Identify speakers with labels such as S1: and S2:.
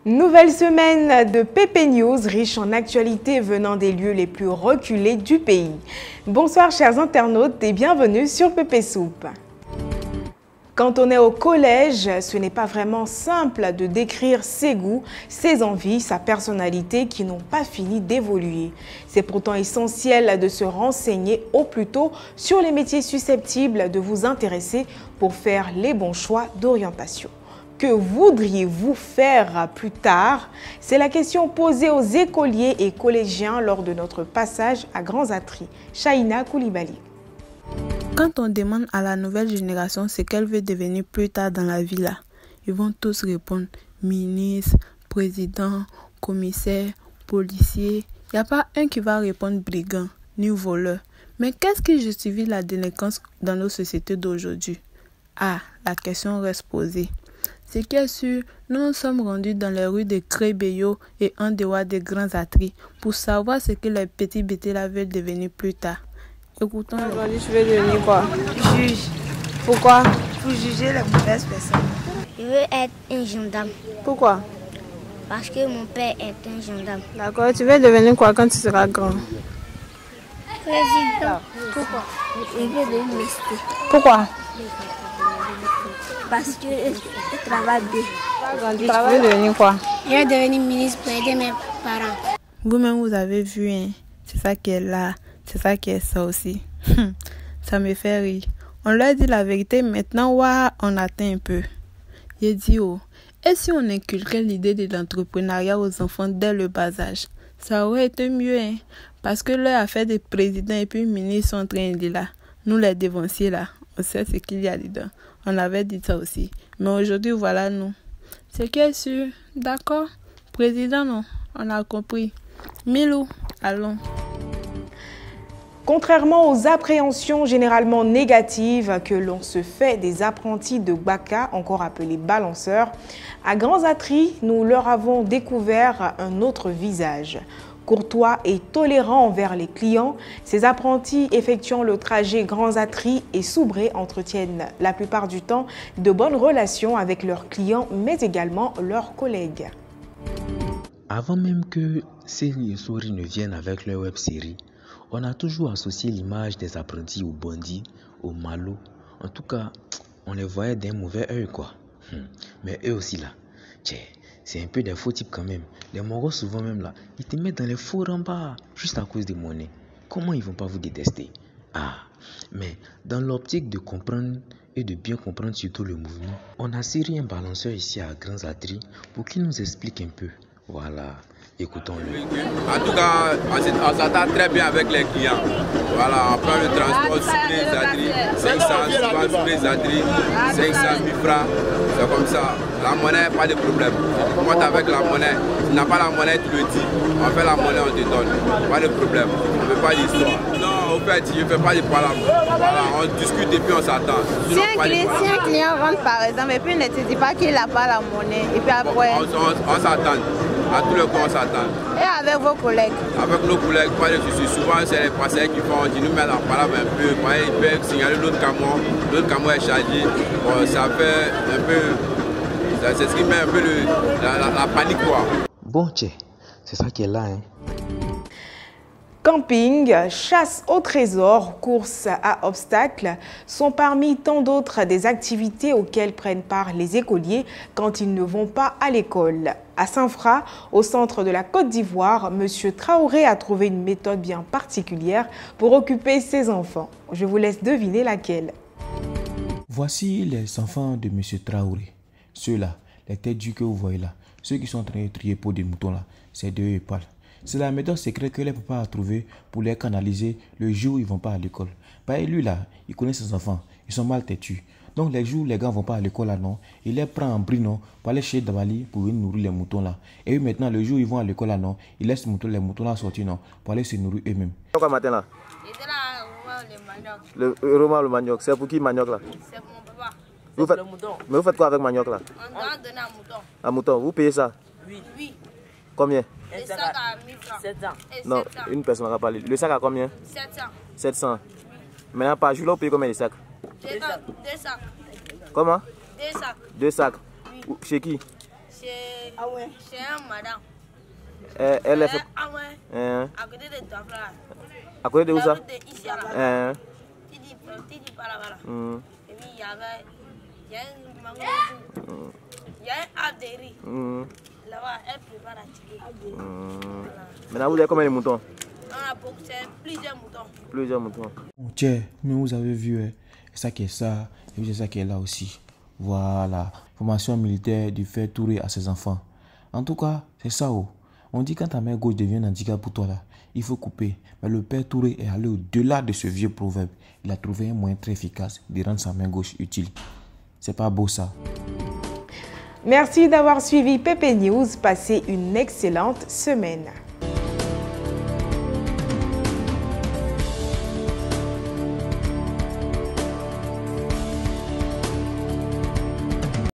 S1: Nouvelle semaine de PP News, riche en actualités venant des lieux les plus reculés du pays. Bonsoir chers internautes et bienvenue sur PP Soup. Quand on est au collège, ce n'est pas vraiment simple de décrire ses goûts, ses envies, sa personnalité qui n'ont pas fini d'évoluer. C'est pourtant essentiel de se renseigner au plus tôt sur les métiers susceptibles de vous intéresser pour faire les bons choix d'orientation. Que voudriez-vous faire plus tard? C'est la question posée aux écoliers et collégiens lors de notre passage à Grands Atri. Shaina Koulibaly.
S2: Quand on demande à la nouvelle génération ce qu'elle veut devenir plus tard dans la vie, là, ils vont tous répondre ministre, président, commissaire, policier. Il n'y a pas un qui va répondre brigand ni voleur. Mais qu'est-ce qui justifie la délinquance dans nos sociétés d'aujourd'hui? Ah, la question reste posée. Ce qui est sûr, nous sommes rendus dans les rues de Crébeyo et en dehors des Grands Atri pour savoir ce que les petits bêtés là veulent devenir plus tard. Écoutons.
S3: Aujourd'hui, je veux devenir quoi?
S4: Juge.
S3: Pourquoi?
S4: Pour juger les mauvaises personnes. Je veux être un gendarme.
S3: Pourquoi?
S4: Parce que mon père est un gendarme.
S3: D'accord. Tu veux devenir quoi quand tu seras grand?
S4: Président. Pourquoi? Je veux devenir ministre.
S3: Pourquoi?
S4: Parce que je travaille bien.
S3: Tu veux devenir quoi?
S5: Je vais devenir ministre pour aider mes parents.
S2: Vous-même, vous avez vu, hein? C'est ça qui est là. C'est ça qui est ça aussi. Ça me fait rire. On leur dit la vérité, maintenant, ouah, on atteint un peu. J'ai dit, oh, et si on inculquait l'idée de l'entrepreneuriat aux enfants dès le bas âge? Ça aurait été mieux, hein? Parce que leur affaire de président et puis ministre sont en train de là. Nous, les dévanciers, là, on sait ce qu'il y a dedans. On avait dit ça aussi. Mais aujourd'hui, voilà, nous. Ce qui est sûr, d'accord? Président, non, on a compris. Milou, allons.
S1: Contrairement aux appréhensions généralement négatives que l'on se fait des apprentis de Baka, encore appelés balanceurs, à Grands Atri, nous leur avons découvert un autre visage. Courtois et tolérants envers les clients, ces apprentis effectuant le trajet Grands Atri et Soubré entretiennent la plupart du temps de bonnes relations avec leurs clients, mais également leurs collègues.
S6: Avant même que Céline et Souris ne viennent avec leur web-série, on a toujours associé l'image des apprentis aux bandits, aux malots. En tout cas, on les voyait d'un mauvais œil, quoi. Mais eux aussi, là, c'est un peu des faux types quand même. Les Mongols, souvent même, là, ils te mettent dans les faux remparts, juste à cause des monnaies. Comment ils vont pas vous détester? Ah, mais dans l'optique de comprendre et de bien comprendre surtout le mouvement, on a serré un balanceur ici à Grands Atri pour qu'il nous explique un peu. Voilà. Écoutons-le.
S7: En tout cas, on s'attend très bien avec les clients. Voilà, on prend le transport sur les Atri, 500, souvent sur les Atri, 500 000 francs. C'est comme ça. La monnaie, pas de problème. Tu montes avec la monnaie. Si tu n'as pas la monnaie, tu le dis. On fait la monnaie, on te donne. Pas de problème. On ne fait pas d'histoire. Non, au fait, je ne fais pas de parole. Voilà, on discute et puis on s'attend.
S3: Si un client rentre par exemple et puis il ne te dit pas qu'il n'a pas la monnaie, et puis après.
S7: On s'attend. À tous les coups, on s'attend.
S3: Et avec vos collègues? Avec
S7: nos collègues, pas de soucis. Souvent, c'est les passagers qui font, qui nous mettent en parole un peu. Ils peuvent signaler l'autre camion est chargé. Bon, ça fait un peu. C'est ce qui met un peu la panique, quoi.
S6: Bon, c'est ça qui est là, hein.
S1: Camping, chasse au trésor, course à obstacles sont parmi tant d'autres des activités auxquelles prennent part les écoliers quand ils ne vont pas à l'école. À Saint-Fra, au centre de la Côte d'Ivoire, M. Traoré a trouvé une méthode bien particulière pour occuper ses enfants. Je vous laisse deviner laquelle.
S8: Voici les enfants de M. Traoré. Ceux-là, les têtes dues que vous voyez là, ceux qui sont en train de trier pour des moutons là, c'est d'eux et parlent. C'est la méthode secrète que les papas ont trouvée pour les canaliser le jour où ils ne vont pas à l'école. Bah, lui là, il connaît ses enfants, ils sont mal têtus. Donc les jours où les gars ne vont pas à l'école là, non, il les prend en bris non, pour aller chez Dabali pour venir nourrir les moutons là. Et maintenant, le jour où ils vont à l'école là, non, ils laissent les moutons là sortir non, pour aller se nourrir eux-mêmes.
S9: Quoi matin là?
S5: J'étais là, le manioc.
S9: Le roman, le manioc, c'est pour qui manioc là?
S5: C'est pour mon papa.
S9: Vous faites, mais vous faites quoi avec manioc là?
S5: On doit donner un mouton.
S9: Un mouton, vous payez ça?
S5: Oui.
S9: Combien?
S5: Le sac à 1000 francs. 700.
S9: Non, 700. Une personne n'a pas parlé. Le sac à combien?
S5: 700.
S9: 700. Oui. Maintenant, par jour, là, vous payez combien de sacs?
S5: 2 sacs.
S9: Comment?
S5: 2 sacs.
S9: 2 sacs.
S5: Oui.
S9: Chez qui?
S5: Chez C'est un madame.
S9: Elle est fait.
S5: Ah ouais. À côté de toi, là.
S9: À côté de où ça?
S5: Ici, là. Tu dis pas là-bas. Là. Et puis il y a un mango. Il y a un arbre de riz. Là-bas, elle prépare la tigre.
S9: Maintenant, vous avez combien de moutons?
S5: On a beaucoup, c'est plusieurs moutons.
S9: Plusieurs moutons.
S8: Tiens, mais vous avez vu, ça qui est ça, et puis c'est ça qui est là aussi. Voilà, formation militaire du Père Touré à ses enfants. En tout cas, c'est ça. On dit quand ta main gauche devient un handicap pour toi, là, il faut couper. Mais le Père Touré est allé au-delà de ce vieux proverbe. Il a trouvé un moyen très efficace de rendre sa main gauche utile. C'est pas beau ça?
S1: Merci d'avoir suivi PP News. Passez une excellente semaine.